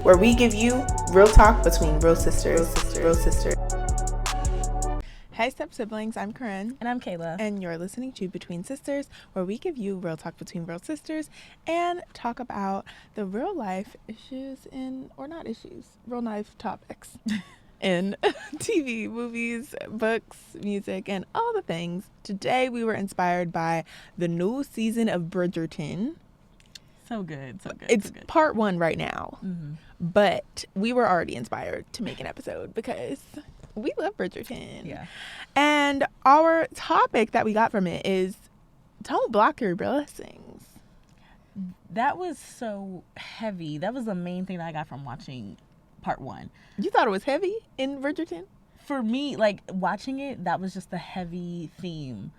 where we give you real talk between real sisters. Hey, step siblings, I'm Corrine. And I'm Kayla. And you're listening to Between Sisters, where we give you real talk between real sisters and talk about the real life issues real life topics in TV, movies, books, music, and all the things. Today we were inspired by the new season of Bridgerton. So good. It's part 1 right now, but we were already inspired to make an episode because we love Bridgerton. Yeah. And our topic that we got from it is don't block your blessings. That was so heavy. That was the main thing that I got from watching part 1. You thought it was heavy in Bridgerton? For me, like, watching it, that was just the heavy theme.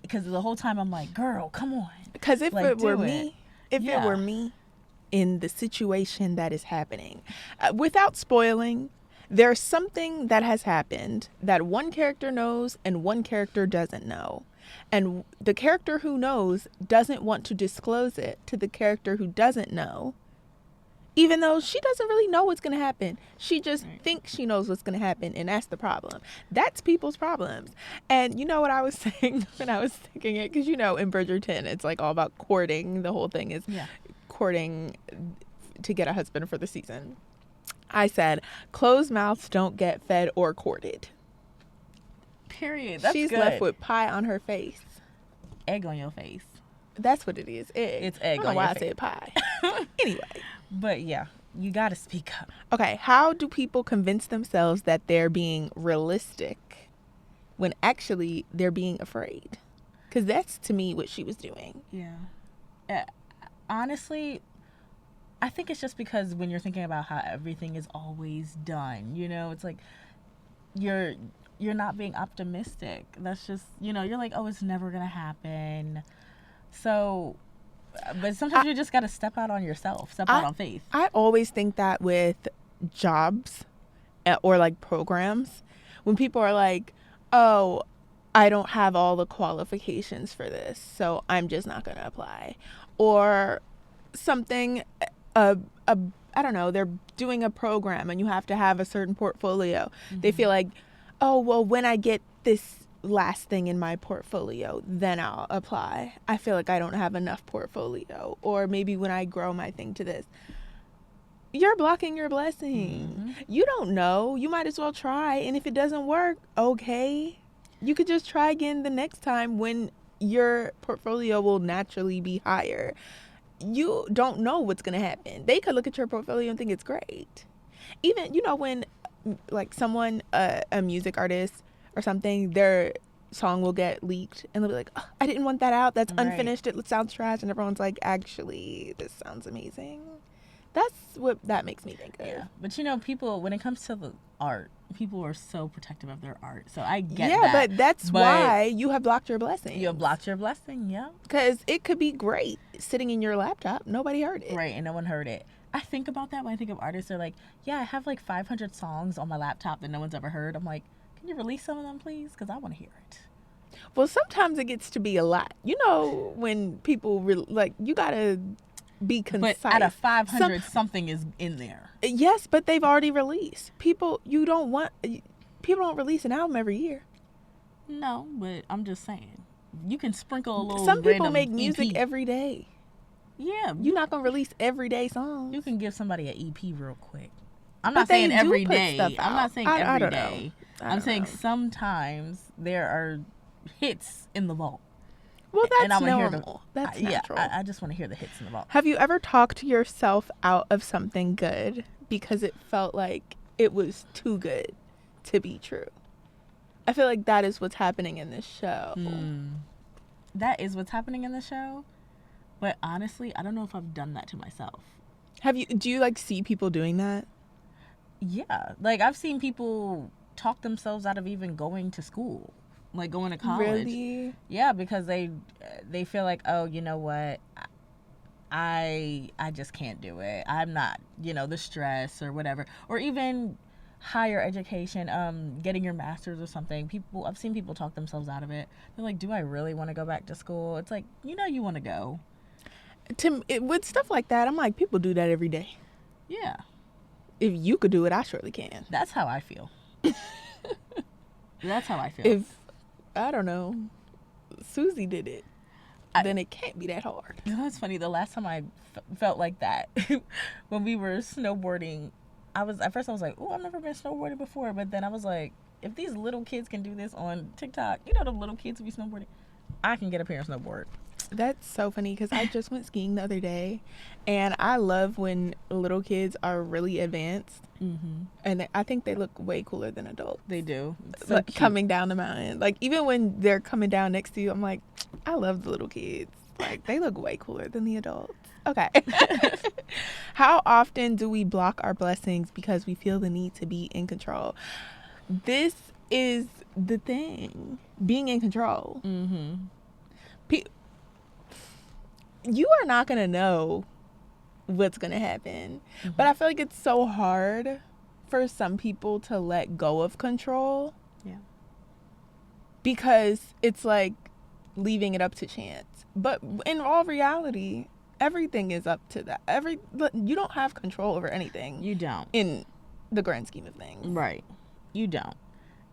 Because the whole time I'm like, girl, come on. Because if it were me in the situation that is happening, without spoiling, there's something that has happened that one character knows and one character doesn't know. And the character who knows doesn't want to disclose it to the character who doesn't know, even though she doesn't really know what's going to happen. She just thinks she knows what's going to happen, and that's the problem. That's people's problems. And you know what I was saying when I was thinking it? Because, you know, in Bridgerton, it's like all about courting. The whole thing is courting to get a husband for the season. I said, closed mouths don't get fed or courted. Period. That's She's good. left with pie on her face. Egg on your face. That's what it is. Egg. It's egg I don't know on why your I face. said pie. Anyway. But yeah, you got to speak up. Okay, how do people convince themselves that they're being realistic when actually they're being afraid? Because that's, to me, what she was doing. Yeah. Honestly, I think it's just because when you're thinking about how everything is always done, you know, it's like you're not being optimistic. That's just, you know, you're like, oh, it's never going to happen. So, but sometimes you just got to step out on yourself, step out on faith. I always think that with jobs or like programs, when people are like, oh, I don't have all the qualifications for this, so I'm just not going to apply. Or something, I don't know, they're doing a program and you have to have a certain portfolio. They feel like, oh, well, when I get this last thing in my portfolio, then I'll apply. I feel like I don't have enough portfolio. Or maybe when I grow my thing to this. You're blocking your blessing. You don't know. You might as well try. And if it doesn't work, okay. You could just try again the next time when your portfolio will naturally be higher. You don't know what's going to happen. They could look at your portfolio and think it's great. Even, you know, when like someone, a music artist or something, their song will get leaked and they'll be like, oh, I didn't want that out. That's unfinished. It sounds trash. And everyone's like, actually, this sounds amazing. That's what that makes me think of. Yeah. But, you know, people, when it comes to the art, people are so protective of their art. So I get that. Yeah, but that's why you have blocked your blessing. You have blocked your blessing, yeah. Because it could be great sitting in your laptop. Nobody heard it. Right, and no one heard it. I think about that when I think of artists. They're like, yeah, I have like 500 songs on my laptop that no one's ever heard. I'm like, can you release some of them, please? Because I want to hear it. Well, sometimes it gets to be a lot. You know, when people, you got to be concise. But out of 500, something is in there. Yes, but they've already released. People don't release an album every year. No, but I'm just saying. You can sprinkle a little Some people make EP. music every day. Yeah. You're not going to release everyday songs. You can give somebody an EP real quick. I'm not saying every day. I'm not saying every day. I'm saying sometimes there are hits in the vault. Well, that's normal. That's natural. I just want to hear the hits in the vault. Have you ever talked yourself out of something good because it felt like it was too good to be true? I feel like that is what's happening in this show. That is what's happening in the show. But honestly, I don't know if I've done that to myself. Do you like see people doing that? Yeah. Like I've seen people talk themselves out of even going to school. Like going to college. Really? Yeah, because they feel like, oh, you know what? I just can't do it. I'm not, you know, the stress or whatever. Or even higher education, getting your master's or something. I've seen people talk themselves out of it. They're like, do I really want to go back to school? It's like, you know, you want to go. With stuff like that, I'm like, people do that every day. Yeah. if you could do it, I surely can. That's how I feel. That's how I feel. If, I don't know, Susie did it, then it can't be that hard. You know, it's funny. The last time I felt like that, when we were snowboarding, at first I was like, oh, I've never been snowboarding before. But then I was like, if these little kids can do this on TikTok, you know, the little kids who be snowboarding, I can get up here and snowboard. That's so funny because I just went skiing the other day, and I love when little kids are really advanced, and I think they look way cooler than adults. They do. So like, coming down the mountain, like even when they're coming down next to you, I'm like, I love the little kids. Like they look way cooler than the adults. Okay. How often do we block our blessings because we feel the need to be in control? This is the thing, being in control. You are not going to know what's going to happen. But I feel like it's so hard for some people to let go of control. Yeah. Because it's like leaving it up to chance. But in all reality, everything is up to that. You don't have control over anything. You don't. In the grand scheme of things. Right. You don't.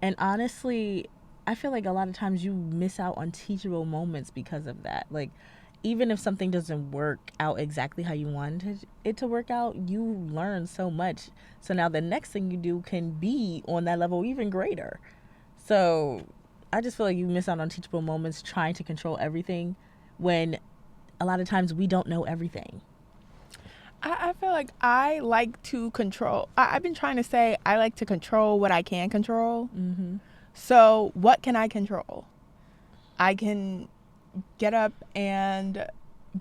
And honestly, I feel like a lot of times you miss out on teachable moments because of that. Like, even if something doesn't work out exactly how you wanted it to work out, you learn so much. So now the next thing you do can be on that level even greater. So I just feel like you miss out on teachable moments trying to control everything when a lot of times we don't know everything. I feel like I like to control. I've been trying to say I like to control what I can control. So what can I control? I can get up and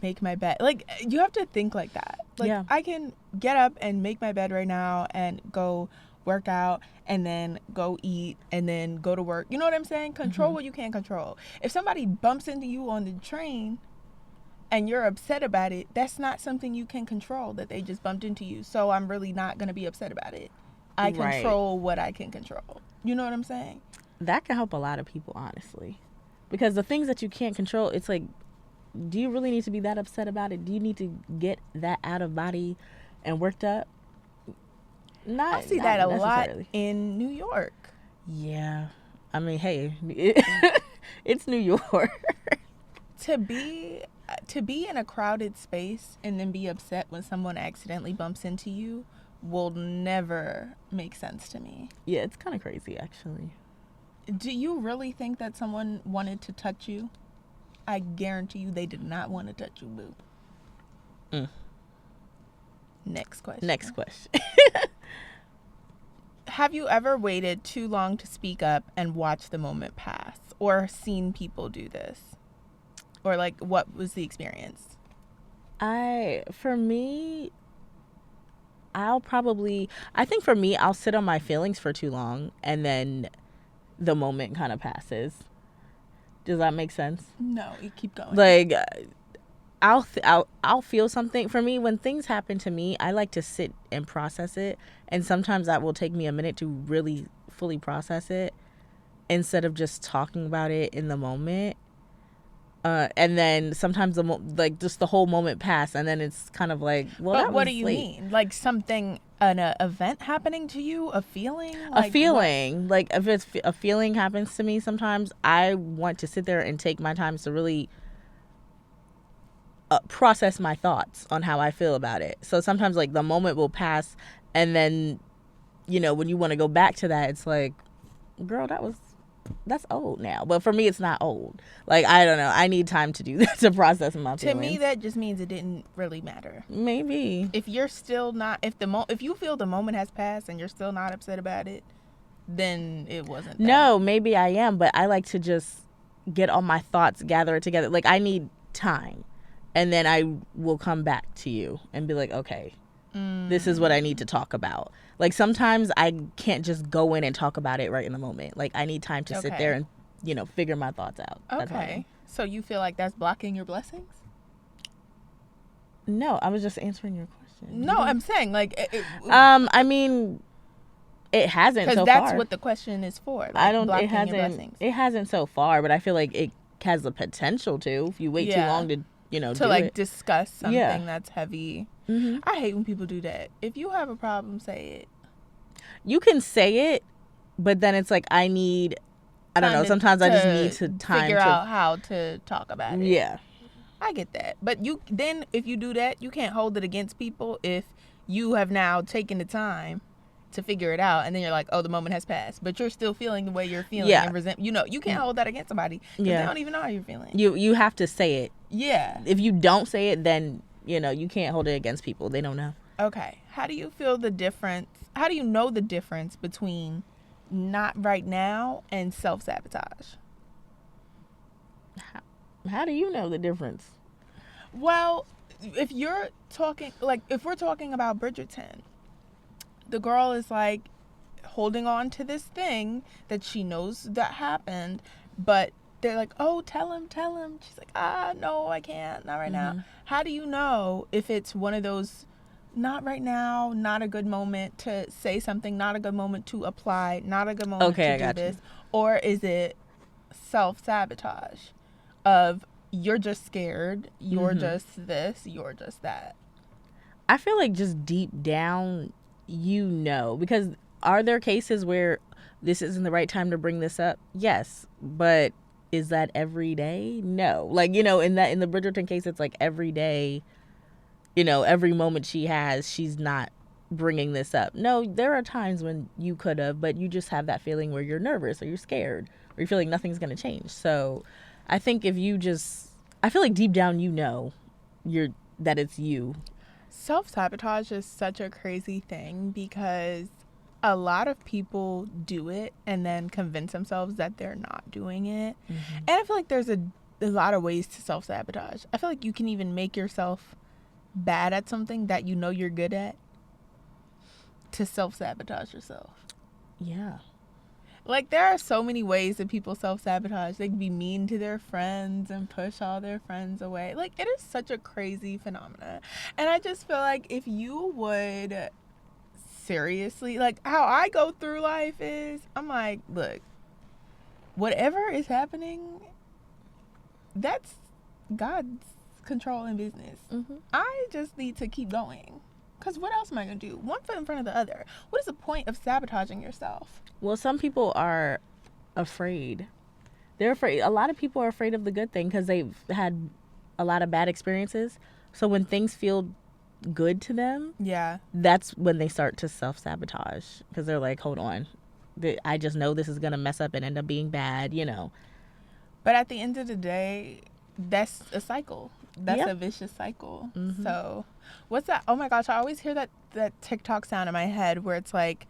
make my bed. Like, you have to think like that. Like, yeah. I can get up and make my bed right now and go work out and then go eat and then go to work. You know what I'm saying? Control what you can't control. If somebody bumps into you on the train and you're upset about it, that's not something you can control, that they just bumped into you. So I'm really not going to be upset about it. I control what I can control. You know what I'm saying? That can help a lot of people, honestly. Because the things that you can't control, it's like, do you really need to be that upset about it? Do you need to get that out of body and worked up? I see that a lot in New York. Yeah. I mean, hey, it's New York. To be in a crowded space and then be upset when someone accidentally bumps into you will never make sense to me. Yeah, it's kind of crazy, actually. Do you really think that someone wanted to touch you? I guarantee you they did not want to touch you, boo. Next question. Have you ever waited too long to speak up and watch the moment pass? Or seen people do this? Or, like, what was the experience? I think I'll sit on my feelings for too long and then the moment kind of passes. Does that make sense? No, you keep going. Like, I'll feel something. For me, when things happen to me, I like to sit and process it. And sometimes that will take me a minute to really fully process it instead of just talking about it in the moment. And then sometimes just the whole moment pass, and then it's kind of like, well, but what do you mean? Like something, an event happening to you, a feeling? Like a feeling. What? Like if it's a feeling happens to me, sometimes I want to sit there and take my time to really process my thoughts on how I feel about it. So sometimes like the moment will pass, and then, you know, when you want to go back to that, it's like, girl, that's old now. But for me, it's not old. Like, I don't know. I need time to do that, to process my feelings. To me, that just means it didn't really matter. Maybe. If you're still not, if you feel the moment has passed and you're still not upset about it, then it wasn't that. No, maybe I am, but I like to just get all my thoughts, gather it together. Like, I need time. And then I will come back to you and be like, okay, this is what I need to talk about. Like, sometimes I can't just go in and talk about it right in the moment. Like, I need time to sit there and, you know, figure my thoughts out. Okay. So you feel like that's blocking your blessings? No, I was just answering your question. No, I'm saying, like... I mean, it hasn't so far. Because that's what the question is for. Like, blocking your blessings. It hasn't so far, but I feel like it has the potential to if you wait too long to To do like it. discuss something Yeah. that's heavy. Mm-hmm. I hate when people do that. If you have a problem, say it. You can say it, but then it's like I don't know. Sometimes I just need to figure out how to talk about it. Yeah. I get that. But if you do that, you can't hold it against people if you have now taken the time to figure it out, and then you're like, oh, the moment has passed, but you're still feeling the way you're feeling and resent. You can't hold that against somebody because they don't even know how you're feeling. You have to say it. Yeah. If you don't say it, then you can't hold it against people. They don't know. Okay. How do you feel the difference? How do you know the difference between not right now and self-sabotage? How do you know the difference? Well, if we're talking about Bridgerton, the girl is like holding on to this thing that she knows that happened, but they're like, oh, tell him. She's like, no, I can't, not right now. How do you know if it's one of those, not right now, not a good moment to say something, not a good moment to apply, not a good moment to do this, or is it self-sabotage of you're just scared, you're just this, you're just that? I feel like just deep down, because are there cases where this isn't the right time to bring this up? Yes, but is that every day? No. Like, in the Bridgerton case, it's like every day, every moment she has, she's not bringing this up. No, there are times when you could have, but you just have that feeling where you're nervous or you're scared or you feel like nothing's going to change. So I think I feel like deep down, that it's you. Self-sabotage is such a crazy thing because a lot of people do it and then convince themselves that they're not doing it. And I feel like there's a lot of ways to self-sabotage. I feel like you can even make yourself bad at something that you're good at to self-sabotage yourself. Yeah. Like, there are so many ways that people self-sabotage. They can be mean to their friends and push all their friends away. Like, it is such a crazy phenomenon. And I just feel like if you would seriously, like, how I go through life is, I'm like, look, whatever is happening, that's God's control and business. I just need to keep going. Because what else am I going to do? One foot in front of the other. What is the point of sabotaging yourself? Well, some people are afraid. They're afraid. A lot of people are afraid of the good thing because they've had a lot of bad experiences. So when things feel good to them, that's when they start to self-sabotage because they're like, hold on. I just know this is going to mess up and end up being bad, But at the end of the day, that's a cycle. That's a vicious cycle. So what's that? Oh my gosh, I always hear that TikTok sound in my head where it's like,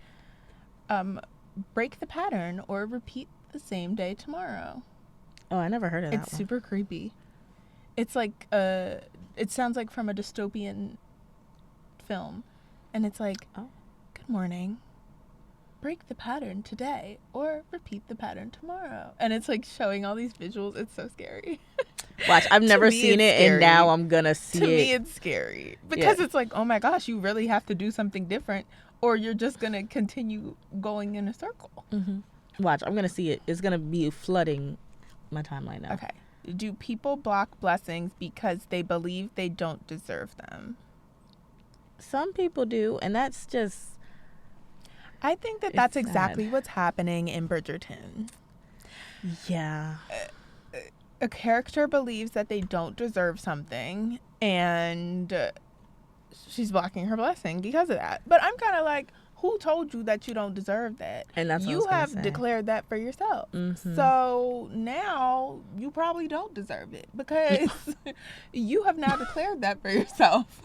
break the pattern or repeat the same day tomorrow. Oh, I never heard of that. It's super creepy. It's like it sounds like from a dystopian film. And it's like, good morning. Break the pattern today or repeat the pattern tomorrow. And it's like showing all these visuals. It's so scary. Watch, I've never seen it, and now I'm gonna see it. To me, it's scary because it's like, oh my gosh, you really have to do something different, or you're just gonna continue going in a circle. Watch, I'm gonna see it. It's gonna be flooding my timeline now. Okay. Do people block blessings because they believe they don't deserve them? Some people do, and that's just. I think that's exactly what's happening in Bridgerton. Yeah. A character believes that they don't deserve something, and she's blocking her blessing because of that. But I'm kind of like, who told you that you don't deserve that? And that's what you have declared that for yourself. So now you probably don't deserve it because you have now declared that for yourself.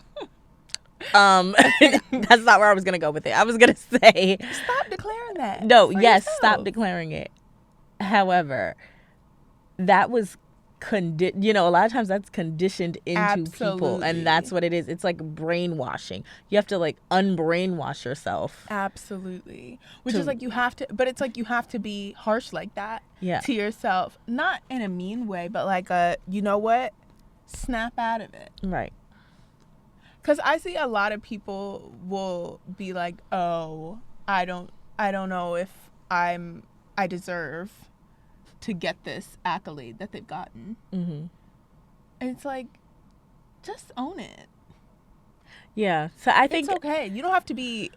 That's not where I was gonna go with it. I was gonna say, stop declaring that. No, yes, yourself. Stop declaring it. However, that was a lot of times that's conditioned into people, and that's what it is. It's like brainwashing. You have to like unbrainwash yourself. Absolutely. Which is like you have to, but it's like you have to be harsh like that to yourself, not in a mean way, but like you know what, snap out of it. Right. Because I see a lot of people will be like, oh, I don't know if I deserve to get this accolade that they've gotten. And it's like, just own it. Yeah. So I think it's okay. You don't have to be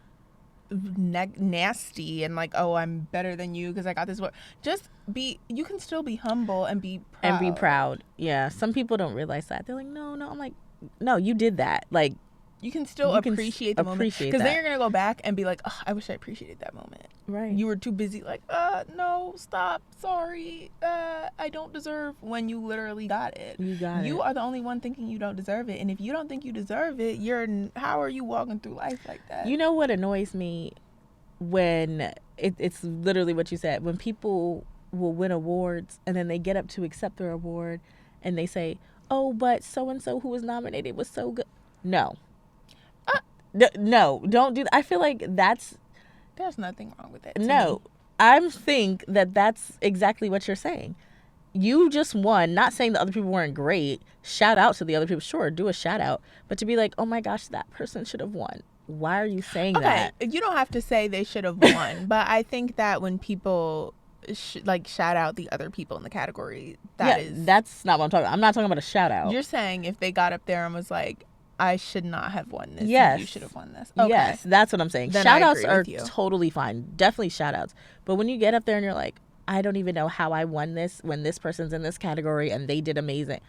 nasty and like, oh, I'm better than you because I got this. Just be. You can still be humble and be proud. Yeah. Some people don't realize that. They're like, no. I'm like, no, you did that. Like, you can still appreciate the moment, because then you're gonna go back and be like, oh, I wish I appreciated that moment. Right. You were too busy like, no, stop, sorry, I don't deserve, when you literally got it. You are the only one thinking you don't deserve it. And if you don't think you deserve it, how are you walking through life like that? You know what annoys me? When it's literally what you said, when people will win awards and then they get up to accept their award and they say, oh, but so and so who was nominated was so good. No, don't do that. I feel like there's nothing wrong with that. No, I think that's exactly what you're saying. You just won. Not saying the other people weren't great. Shout out to the other people. Sure, do a shout out. But to be like, oh my gosh, that person should have won. Why are you saying that? You don't have to say they should have won. But I think that when people shout out the other people in the category, that's not what I'm talking about. I'm not talking about a shout out. You're saying if they got up there and was like, I should not have won this. Yes. You should have won this. Okay. Yes, that's what I'm saying. Then shout outs are totally fine. Definitely shout outs. But when you get up there and you're like, I don't even know how I won this when this person's in this category and they did amazing.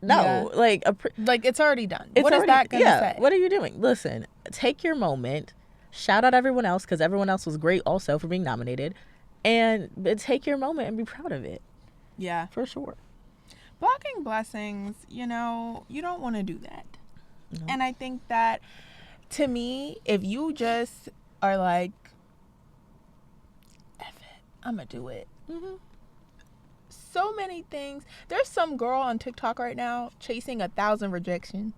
No, like it's already done. What is that going to say? What are you doing? Listen, take your moment, shout out everyone else because everyone else was great also for being nominated, and take your moment and be proud of it. Yeah, for sure. Blocking blessings, you don't want to do that. No. And I think that, to me, if you just are like, F it, I'm going to do it. Mm-hmm. So many things. There's some girl on TikTok right now chasing 1,000 rejections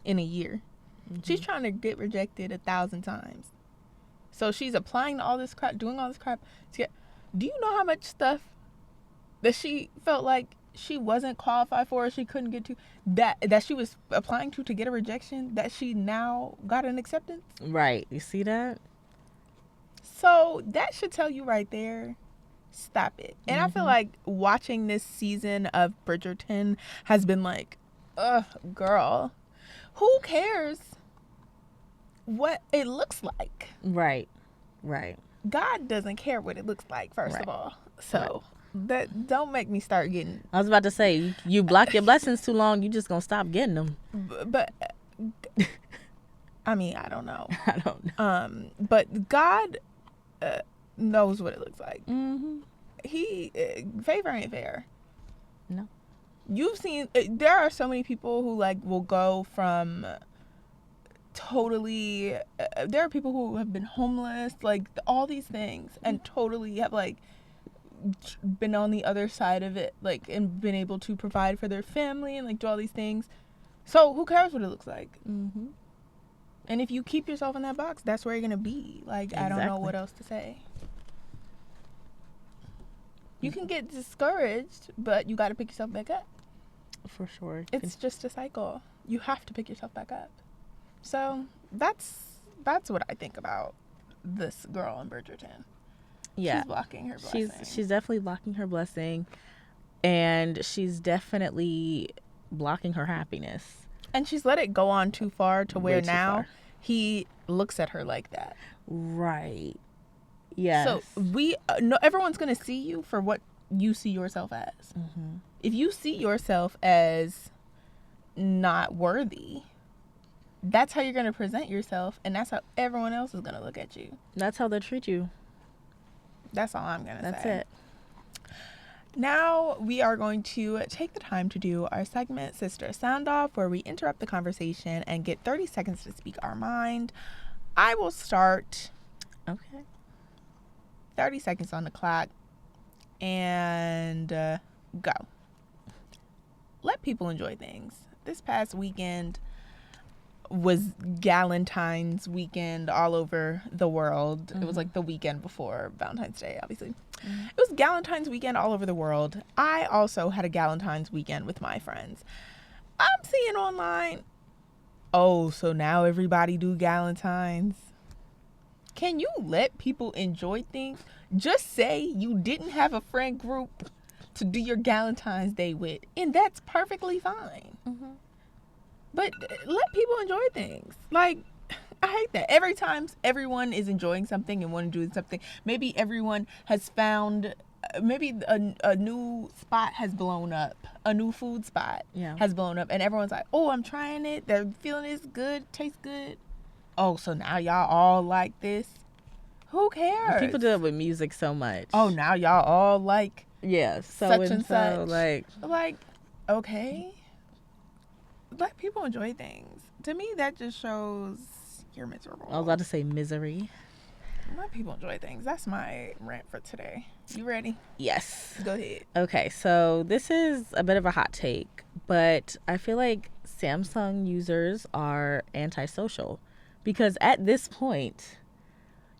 in a year. Mm-hmm. She's trying to get rejected 1,000 times. So she's applying to all this crap, doing all this crap. Do you know how much stuff that she felt like she wasn't qualified for, she couldn't get to, that she was applying to get a rejection, that she now got an acceptance? Right. You see that? So that should tell you right there, stop it. And I feel like watching this season of Bridgerton has been like, ugh, girl, who cares what it looks like? Right. God doesn't care what it looks like, first of all. So that don't make me start getting. I was about to say, you block your blessings too long, you just gonna stop getting them. But I mean, I don't know. I don't know. But God knows what it looks like. Mm-hmm. Favor ain't fair. No. You've seen, there are so many people who will go from totally, there are people who have been homeless, all these things, and totally have been on the other side of it, and been able to provide for their family and do all these things. So who cares what it looks like? Mm-hmm. And if you keep yourself in that box, that's where you're gonna be. Exactly. I don't know what else to say. You can get discouraged, but you got to pick yourself back up. For sure. It's just a cycle. You have to pick yourself back up. So that's what I think about this girl in Bridgerton. Yeah. She's blocking her blessing. She's definitely blocking her blessing. And she's definitely blocking her happiness. And she's let it go on too far to where now he looks at her like that. Right. Yes. So everyone's going to see you for what you see yourself as. Mm-hmm. If you see yourself as not worthy, that's how you're going to present yourself, and that's how everyone else is going to look at you. That's how they treat you. That's all I'm going to say. That's it. Now we are going to take the time to do our segment, Sister Sound Off, where we interrupt the conversation and get 30 seconds to speak our mind. I will start. Okay. 30 seconds on the clock, and go. Let people enjoy things. This past weekend was Galentine's weekend all over the world. Mm-hmm. It was the weekend before Valentine's Day, obviously. Mm-hmm. It was Galentine's weekend all over the world. I also had a Galentine's weekend with my friends. I'm seeing online, oh, so now everybody do Galentine's. Can you let people enjoy things? Just say you didn't have a friend group to do your Valentine's Day with, and that's perfectly fine. Mm-hmm. But let people enjoy things. Like, I hate that. Every time everyone is enjoying something and want to do something, maybe everyone has found, maybe a new spot has blown up. A new food spot has blown up. And everyone's like, oh, I'm trying it. They're feeling it's good. Tastes good. Oh, so now y'all all like this? Who cares? People do it with music so much. Oh, now y'all all like such and such. Like, okay. Let people enjoy things. To me, that just shows you're miserable. I was about to say misery. Let people enjoy things. That's my rant for today. You ready? Yes. Go ahead. Okay, so this is a bit of a hot take, but I feel like Samsung users are antisocial because at this point,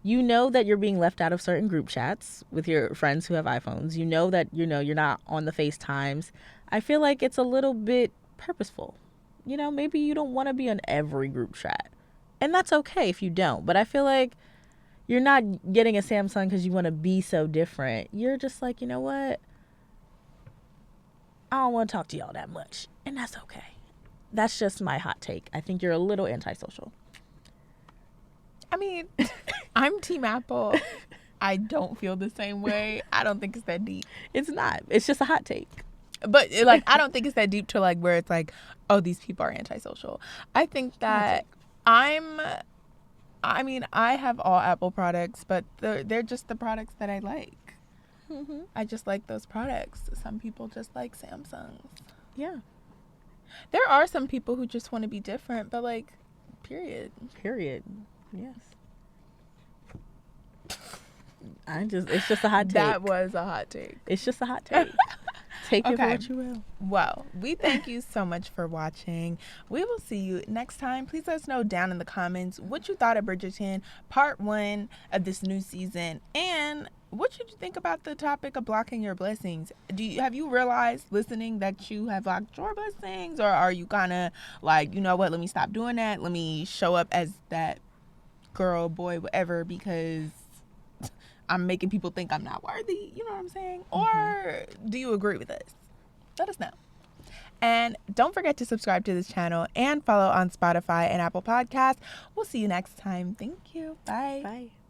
you know that you're being left out of certain group chats with your friends who have iPhones. You know that you're not on the FaceTimes. I feel like it's a little bit purposeful. Maybe you don't want to be on every group chat. And that's okay if you don't. But I feel like you're not getting a Samsung because you want to be so different. You're just like, you know what? I don't want to talk to y'all that much. And that's okay. That's just my hot take. I think you're a little antisocial. I mean, I'm Team Apple. I don't feel the same way. I don't think it's that deep. It's not. It's just a hot take. But like, I don't think it's that deep to like where it's like, oh, these people are antisocial. I think that I have all Apple products, but they're just the products that I like. Mm-hmm. I just like those products. Some people just like Samsungs. Yeah. There are some people who just want to be different, but like, period. Yes. It's just a hot take. That was a hot take. It's just a hot take. Take it for what you will. Well, we thank you so much for watching. We will see you next time. Please let us know down in the comments what you thought of Bridgerton Part 1 of this new season. And what should you think about the topic of blocking your blessings? Have you realized listening that you have blocked your blessings? Or are you kind of like, you know what, let me stop doing that. Let me show up as that girl, boy, whatever, because I'm making people think I'm not worthy. You know what I'm saying? Mm-hmm. Or do you agree with us? Let us know. And don't forget to subscribe to this channel and follow on Spotify and Apple Podcasts. We'll see you next time. Thank you. Bye. Bye.